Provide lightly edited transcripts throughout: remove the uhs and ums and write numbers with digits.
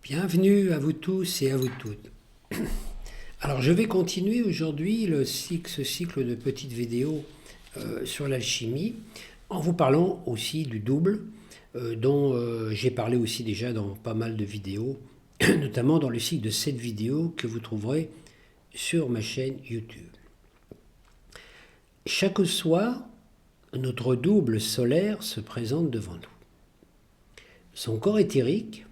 Bienvenue à vous tous et à vous toutes. Alors je vais continuer aujourd'hui ce cycle de petites vidéos sur l'alchimie en vous parlant aussi du double dont j'ai parlé aussi déjà dans pas mal de vidéos, notamment dans le cycle de 7 vidéos que vous trouverez sur ma chaîne YouTube. Chaque soir, notre double solaire se présente devant nous. Son corps éthérique,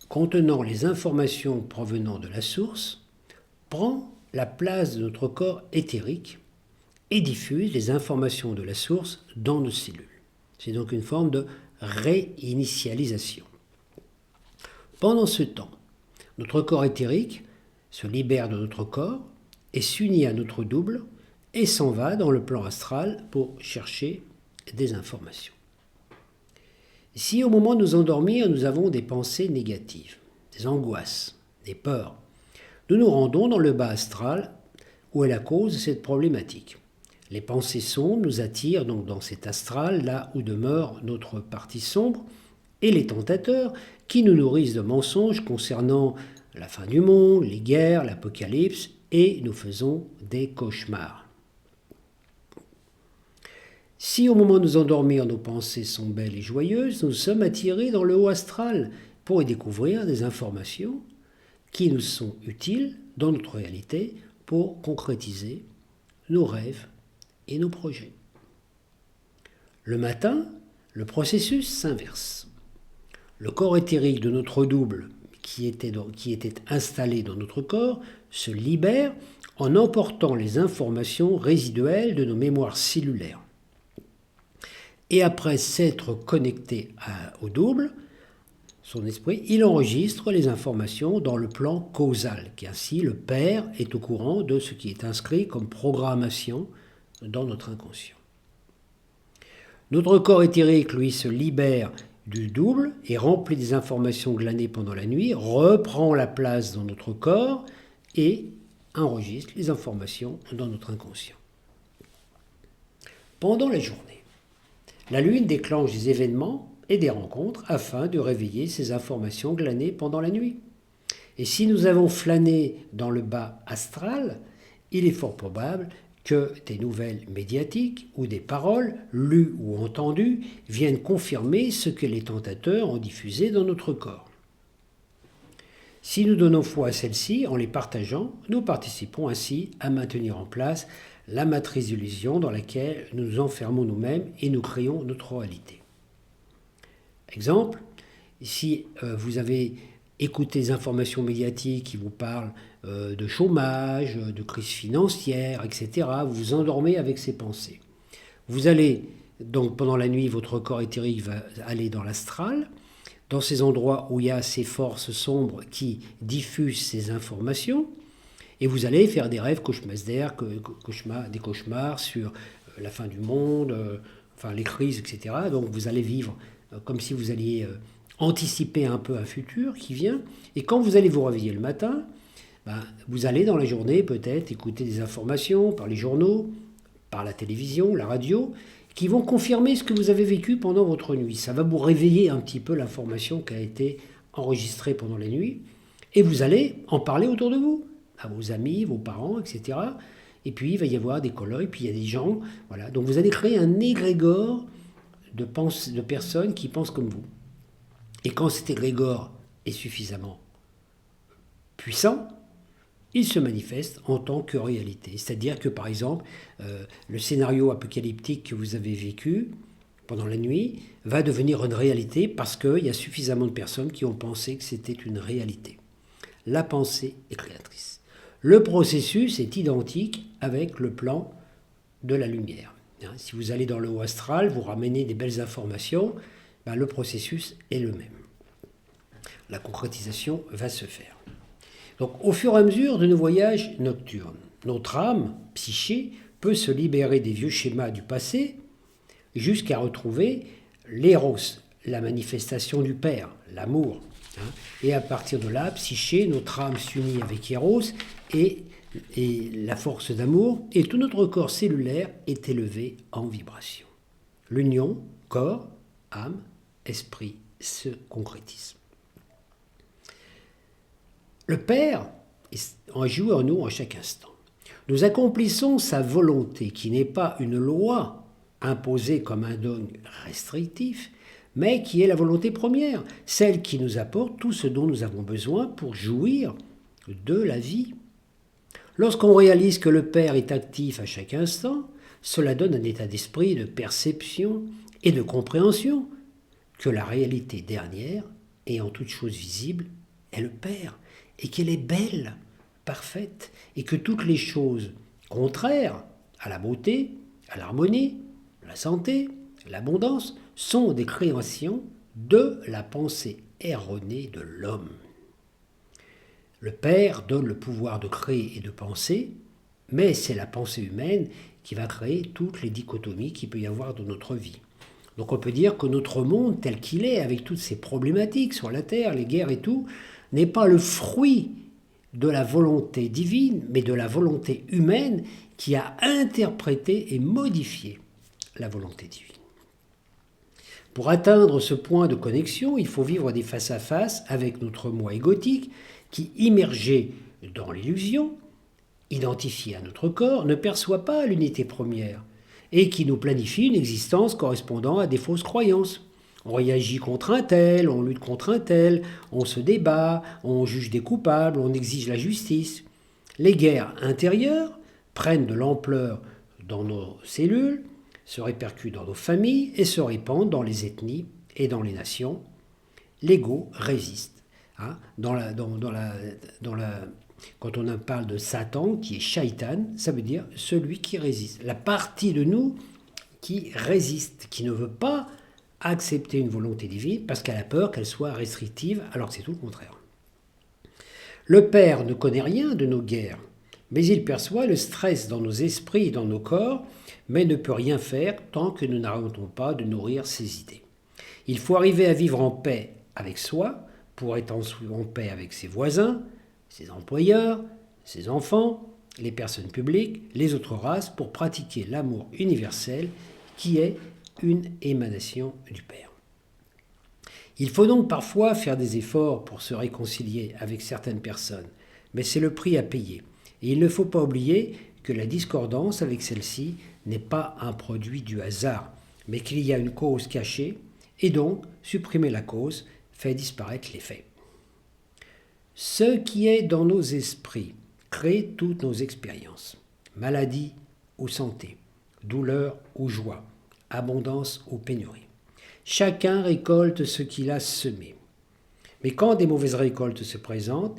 contenant les informations provenant de la source, prend la place de notre corps éthérique et diffuse les informations de la source dans nos cellules. C'est donc une forme de réinitialisation. Pendant ce temps, notre corps éthérique se libère de notre corps et s'unit à notre double et s'en va dans le plan astral pour chercher des informations. Si au moment de nous endormir, nous avons des pensées négatives, des angoisses, des peurs, nous nous rendons dans le bas astral où est la cause de cette problématique. Les pensées sombres nous attirent donc dans cet astral, là où demeure notre partie sombre, et les tentateurs qui nous nourrissent de mensonges concernant la fin du monde, les guerres, l'apocalypse, et nous faisons des cauchemars. Si au moment de nous endormir, nos pensées sont belles et joyeuses, nous sommes attirés dans le haut astral pour y découvrir des informations qui nous sont utiles dans notre réalité pour concrétiser nos rêves et nos projets. Le matin, le processus s'inverse. Le corps éthérique de notre double, qui était installé dans notre corps, se libère en emportant les informations résiduelles de nos mémoires cellulaires. Et après s'être connecté au double, son esprit, il enregistre les informations dans le plan causal, qui ainsi le père est au courant de ce qui est inscrit comme programmation dans notre inconscient. Notre corps éthérique, lui, se libère du double et rempli des informations glanées pendant la nuit, reprend la place dans notre corps et enregistre les informations dans notre inconscient. Pendant la journée, la Lune déclenche des événements et des rencontres afin de réveiller ces informations glanées pendant la nuit. Et si nous avons flâné dans le bas astral, il est fort probable que des nouvelles médiatiques ou des paroles, lues ou entendues, viennent confirmer ce que les tentateurs ont diffusé dans notre corps. Si nous donnons foi à celles-ci en les partageant, nous participons ainsi à maintenir en place la matrice d'illusion dans laquelle nous nous enfermons nous-mêmes et nous créons notre réalité. Exemple, si vous avez écouté des informations médiatiques qui vous parlent de chômage, de crise financière, etc., vous vous endormez avec ces pensées. Vous allez, donc pendant la nuit, votre corps éthérique va aller dans l'astral, dans ces endroits où il y a ces forces sombres qui diffusent ces informations, et vous allez faire des rêves cauchemardesques, des cauchemars sur la fin du monde, les crises, etc. Donc vous allez vivre comme si vous alliez anticiper un peu un futur qui vient. Et quand vous allez vous réveiller le matin, vous allez dans la journée peut-être écouter des informations par les journaux, par la télévision, la radio, qui vont confirmer ce que vous avez vécu pendant votre nuit. Ça va vous réveiller un petit peu l'information qui a été enregistrée pendant la nuit. Et vous allez en parler autour de vous, à vos amis, vos parents, etc. Et puis il va y avoir des colloques, puis il y a des gens. Voilà. Donc vous allez créer un égrégore de personnes qui pensent comme vous. Et quand cet égrégore est suffisamment puissant, il se manifeste en tant que réalité. C'est-à-dire que, par exemple, le scénario apocalyptique que vous avez vécu pendant la nuit va devenir une réalité parce qu'il y a suffisamment de personnes qui ont pensé que c'était une réalité. La pensée est créatrice. Le processus est identique avec le plan de la lumière. Si vous allez dans le haut astral, vous ramenez des belles informations, le processus est le même. La concrétisation va se faire. Donc, au fur et à mesure de nos voyages nocturnes, notre âme, psyché, peut se libérer des vieux schémas du passé jusqu'à retrouver l'éros, la manifestation du Père, l'amour. Et à partir de là, psyché, notre âme s'unit avec Eros et la force d'amour, et tout notre corps cellulaire est élevé en vibration. L'union, corps, âme, esprit, se concrétise. Le Père joue en nous en chaque instant. Nous accomplissons sa volonté qui n'est pas une loi imposée comme un dogme restrictif, mais qui est la volonté première, celle qui nous apporte tout ce dont nous avons besoin pour jouir de la vie. Lorsqu'on réalise que le Père est actif à chaque instant, cela donne un état d'esprit de perception et de compréhension que la réalité dernière, et en toute chose visible, est le Père, et qu'elle est belle, parfaite, et que toutes les choses contraires à la beauté, à l'harmonie, la santé, l'abondance, sont des créations de la pensée erronée de l'homme. Le Père donne le pouvoir de créer et de penser, mais c'est la pensée humaine qui va créer toutes les dichotomies qu'il peut y avoir dans notre vie. Donc on peut dire que notre monde tel qu'il est, avec toutes ces problématiques sur la Terre, les guerres et tout, n'est pas le fruit de la volonté divine, mais de la volonté humaine qui a interprété et modifié la volonté divine. Pour atteindre ce point de connexion, il faut vivre des face-à-face avec notre moi égotique qui, immergé dans l'illusion, identifié à notre corps, ne perçoit pas l'unité première et qui nous planifie une existence correspondant à des fausses croyances. On réagit contre un tel, on lutte contre un tel, on se débat, on juge des coupables, on exige la justice. Les guerres intérieures prennent de l'ampleur dans nos cellules, se répercutent dans nos familles et se répandent dans les ethnies et dans les nations. L'ego résiste. Quand on parle de Satan, qui est Shaitan, ça veut dire celui qui résiste. La partie de nous qui résiste, qui ne veut pas accepter une volonté divine parce qu'elle a peur qu'elle soit restrictive, alors que c'est tout le contraire. Le Père ne connaît rien de nos guerres, mais il perçoit le stress dans nos esprits et dans nos corps, mais ne peut rien faire tant que nous n'arrêtons pas de nourrir ses idées. Il faut arriver à vivre en paix avec soi pour être en paix avec ses voisins, ses employeurs, ses enfants, les personnes publiques, les autres races, pour pratiquer l'amour universel qui est une émanation du Père. Il faut donc parfois faire des efforts pour se réconcilier avec certaines personnes, mais c'est le prix à payer. Et il ne faut pas oublier que la discordance avec celle-ci n'est pas un produit du hasard, mais qu'il y a une cause cachée, et donc supprimer la cause fait disparaître l'effet. Ce qui est dans nos esprits crée toutes nos expériences, maladie ou santé, douleur ou joie, abondance ou pénurie. Chacun récolte ce qu'il a semé. Mais quand des mauvaises récoltes se présentent,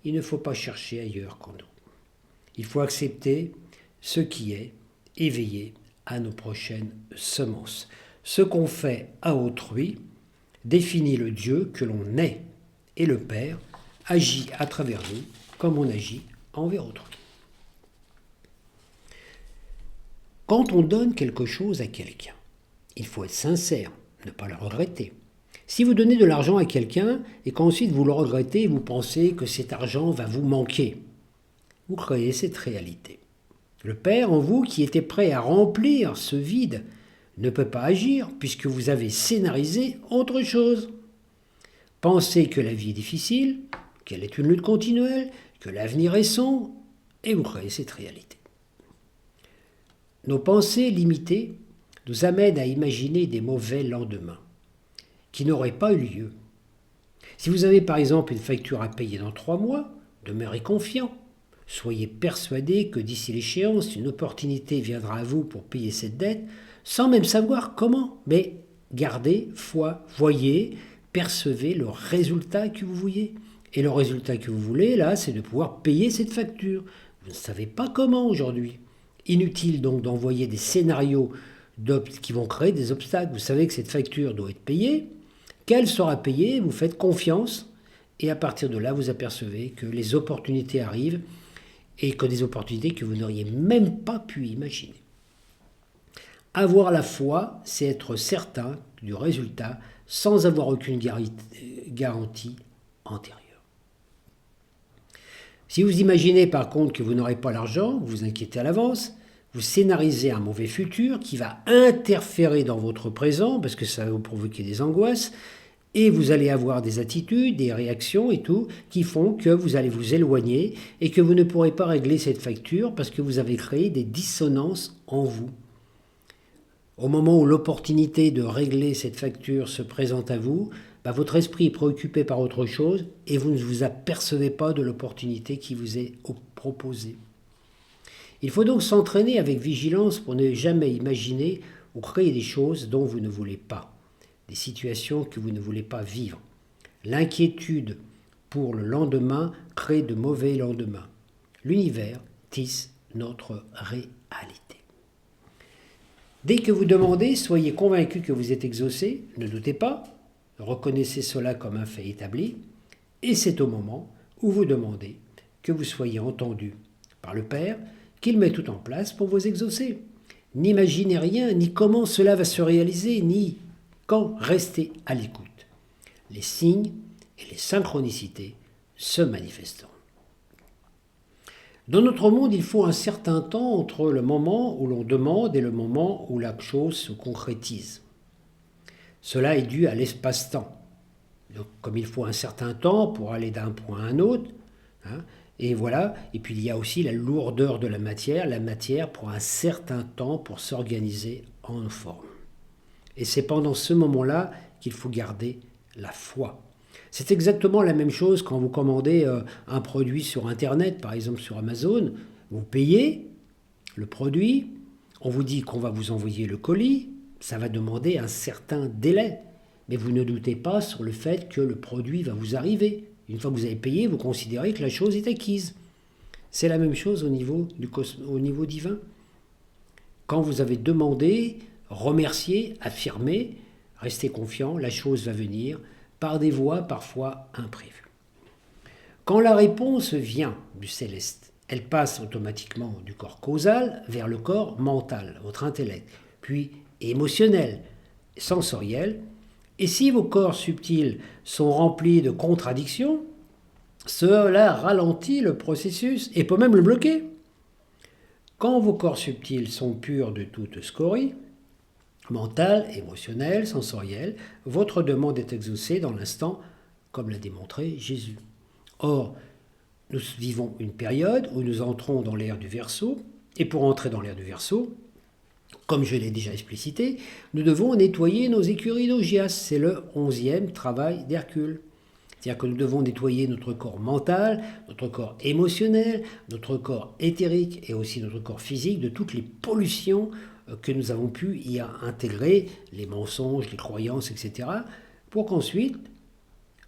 il ne faut pas chercher ailleurs qu'en nous. Il faut accepter ce qui est et veiller à nos prochaines semences. Ce qu'on fait à autrui définit le Dieu que l'on est, et le Père agit à travers nous comme on agit envers autrui. Quand on donne quelque chose à quelqu'un, il faut être sincère, ne pas le regretter. Si vous donnez de l'argent à quelqu'un et qu'ensuite vous le regrettez et vous pensez que cet argent va vous manquer, vous créez cette réalité. Le Père en vous qui était prêt à remplir ce vide ne peut pas agir puisque vous avez scénarisé autre chose. Pensez que la vie est difficile, qu'elle est une lutte continuelle, que l'avenir est sombre, et vous créez cette réalité. Nos pensées limitées nous amènent à imaginer des mauvais lendemains qui n'auraient pas eu lieu. Si vous avez par exemple une facture à payer dans 3 mois, demeurez confiant. Soyez persuadé que d'ici l'échéance, une opportunité viendra à vous pour payer cette dette, sans même savoir comment. Mais gardez foi, voyez, percevez le résultat que vous voyez. Et le résultat que vous voulez, là, c'est de pouvoir payer cette facture. Vous ne savez pas comment aujourd'hui. Inutile donc d'envoyer des scénarios qui vont créer des obstacles. Vous savez que cette facture doit être payée. Qu'elle sera payée, vous faites confiance. Et à partir de là, vous apercevez que les opportunités arrivent et que des opportunités que vous n'auriez même pas pu imaginer. Avoir la foi, c'est être certain du résultat sans avoir aucune garantie antérieure. Si vous imaginez par contre que vous n'aurez pas l'argent, vous vous inquiétez à l'avance, vous scénarisez un mauvais futur qui va interférer dans votre présent parce que ça va vous provoquer des angoisses Et vous allez avoir des attitudes, des réactions et tout, qui font que vous allez vous éloigner et que vous ne pourrez pas régler cette facture parce que vous avez créé des dissonances en vous. Au moment où l'opportunité de régler cette facture se présente à vous, votre esprit est préoccupé par autre chose et vous ne vous apercevez pas de l'opportunité qui vous est proposée. Il faut donc s'entraîner avec vigilance pour ne jamais imaginer ou créer des choses dont vous ne voulez pas, des situations que vous ne voulez pas vivre. L'inquiétude pour le lendemain crée de mauvais lendemains. L'univers tisse notre réalité. Dès que vous demandez, soyez convaincu que vous êtes exaucé, ne doutez pas, reconnaissez cela comme un fait établi, et c'est au moment où vous demandez que vous soyez entendu par le Père, qu'il met tout en place pour vous exaucer. N'imaginez rien, ni comment cela va se réaliser, ni quand, restez à l'écoute. Les signes et les synchronicités se manifestent. Dans notre monde, il faut un certain temps entre le moment où l'on demande et le moment où la chose se concrétise. Cela est dû à l'espace-temps. Donc, comme il faut un certain temps pour aller d'un point à un autre, et voilà. Et puis il y a aussi la lourdeur de la matière. La matière prend un certain temps pour s'organiser en forme. Et c'est pendant ce moment-là qu'il faut garder la foi. C'est exactement la même chose quand vous commandez un produit sur Internet, par exemple sur Amazon. Vous payez le produit, on vous dit qu'on va vous envoyer le colis, ça va demander un certain délai. Mais vous ne doutez pas sur le fait que le produit va vous arriver. Une fois que vous avez payé, vous considérez que la chose est acquise. C'est la même chose au niveau divin. Quand vous avez demandé, remercié, affirmé, restez confiant, la chose va venir par des voies parfois imprévues. Quand la réponse vient du céleste, elle passe automatiquement du corps causal vers le corps mental, votre intellect, puis émotionnel, sensoriel. Et si vos corps subtils sont remplis de contradictions, cela ralentit le processus et peut même le bloquer. Quand vos corps subtils sont purs de toute scorie, mentale, émotionnelle, sensorielle, votre demande est exaucée dans l'instant, comme l'a démontré Jésus. Or, nous vivons une période où nous entrons dans l'ère du Verseau, et pour entrer dans l'ère du Verseau, comme je l'ai déjà explicité, nous devons nettoyer nos écuries d'Augias. C'est le 11e travail d'Hercule. C'est-à-dire que nous devons nettoyer notre corps mental, notre corps émotionnel, notre corps éthérique et aussi notre corps physique de toutes les pollutions que nous avons pu y intégrer, les mensonges, les croyances, etc. pour qu'ensuite,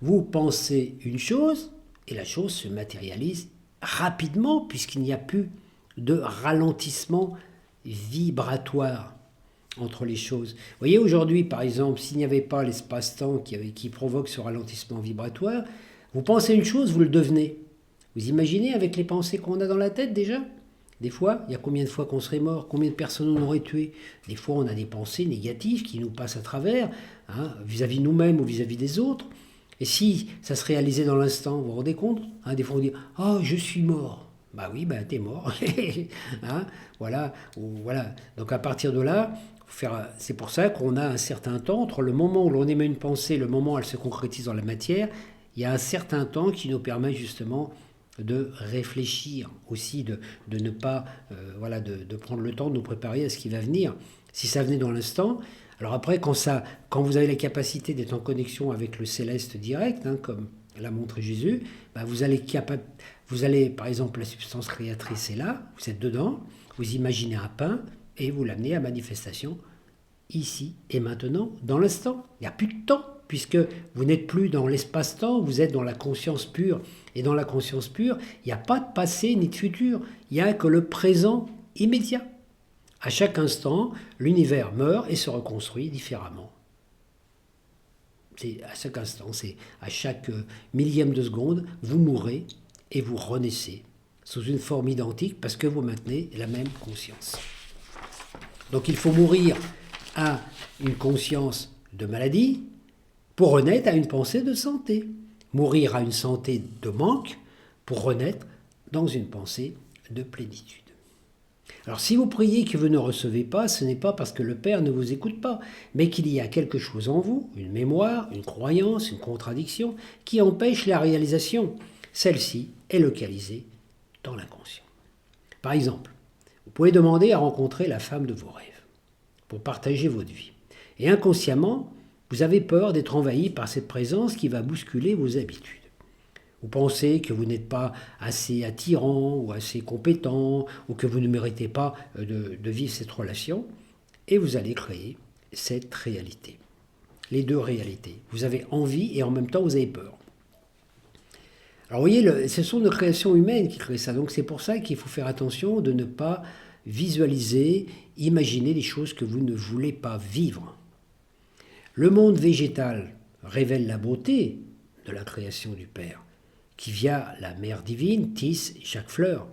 vous pensez une chose et la chose se matérialise rapidement puisqu'il n'y a plus de ralentissement vibratoire entre les choses. Vous voyez, aujourd'hui, par exemple, s'il n'y avait pas l'espace-temps qui provoque ce ralentissement vibratoire, vous pensez une chose, vous le devenez. Vous imaginez avec les pensées qu'on a dans la tête déjà ? Des fois, il y a combien de fois qu'on serait mort ? Combien de personnes on aurait tué ? Des fois, on a des pensées négatives qui nous passent à travers, vis-à-vis nous-mêmes ou vis-à-vis des autres. Et si ça se réalisait dans l'instant, vous vous rendez compte ? Des fois, on dit « Ah, je suis mort ». Bah oui, t'es mort. Voilà. Donc à partir de là, c'est pour ça qu'on a un certain temps, entre le moment où l'on émet une pensée et le moment où elle se concrétise dans la matière, il y a un certain temps qui nous permet justement de réfléchir, aussi de ne pas, de prendre le temps de nous préparer à ce qui va venir. Si ça venait dans l'instant, alors après, quand vous avez la capacité d'être en connexion avec le céleste direct, comme l'a montré Jésus, vous allez, par exemple, la substance créatrice est là, vous êtes dedans, vous imaginez un pain et vous l'amenez à manifestation ici et maintenant, dans l'instant. Il n'y a plus de temps, puisque vous n'êtes plus dans l'espace-temps, vous êtes dans la conscience pure. Et dans la conscience pure, il n'y a pas de passé ni de futur, il n'y a que le présent immédiat. À chaque instant, l'univers meurt et se reconstruit différemment. C'est à chaque instant, c'est à chaque millième de seconde, vous mourrez et vous renaissez sous une forme identique parce que vous maintenez la même conscience. Donc il faut mourir à une conscience de maladie pour renaître à une pensée de santé. Mourir à une santé de manque pour renaître dans une pensée de plénitude. Alors si vous priez que vous ne recevez pas, ce n'est pas parce que le Père ne vous écoute pas, mais qu'il y a quelque chose en vous, une mémoire, une croyance, une contradiction, qui empêche la réalisation. Celle-ci est localisée dans l'inconscient. Par exemple, vous pouvez demander à rencontrer la femme de vos rêves pour partager votre vie. Et inconsciemment, vous avez peur d'être envahi par cette présence qui va bousculer vos habitudes. Vous pensez que vous n'êtes pas assez attirant ou assez compétent ou que vous ne méritez pas de vivre cette relation et vous allez créer cette réalité. Les deux réalités. Vous avez envie et en même temps vous avez peur. Alors vous voyez, ce sont nos créations humaines qui créent ça. Donc c'est pour ça qu'il faut faire attention de ne pas visualiser, imaginer des choses que vous ne voulez pas vivre. Le monde végétal révèle la beauté de la création du Père, qui via la mère divine tisse chaque fleur.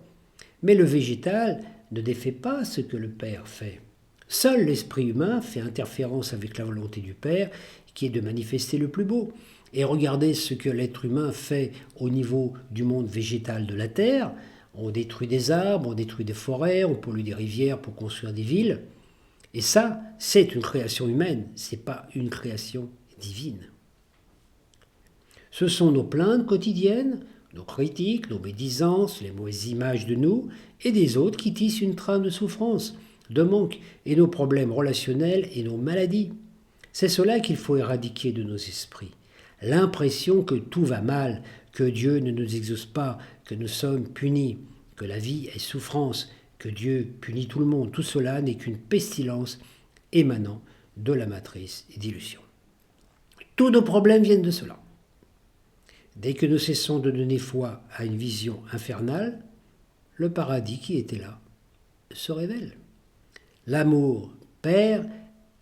Mais le végétal ne défait pas ce que le Père fait. Seul l'esprit humain fait interférence avec la volonté du Père, qui est de manifester le plus beau. Et regardez ce que l'être humain fait au niveau du monde végétal de la Terre. On détruit des arbres, on détruit des forêts, on pollue des rivières pour construire des villes. Et ça, c'est une création humaine, ce n'est pas une création divine. Ce sont nos plaintes quotidiennes, nos critiques, nos médisances, les mauvaises images de nous et des autres qui tissent une trame de souffrance, de manque, et nos problèmes relationnels et nos maladies. C'est cela qu'il faut éradiquer de nos esprits. L'impression que tout va mal, que Dieu ne nous exauce pas, que nous sommes punis, que la vie est souffrance, que Dieu punit tout le monde. Tout cela n'est qu'une pestilence émanant de la matrice d'illusion. Tous nos problèmes viennent de cela. Dès que nous cessons de donner foi à une vision infernale, le paradis qui était là se révèle. L'amour Père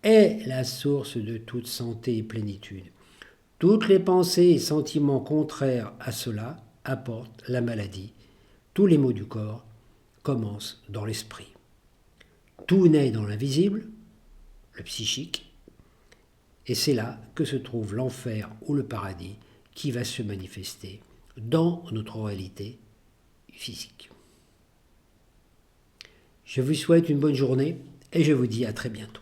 est la source de toute santé et plénitude. Toutes les pensées et sentiments contraires à cela apportent la maladie. Tous les maux du corps commencent dans l'esprit. Tout naît dans l'invisible, le psychique, et c'est là que se trouve l'enfer ou le paradis qui va se manifester dans notre réalité physique. Je vous souhaite une bonne journée et je vous dis à très bientôt.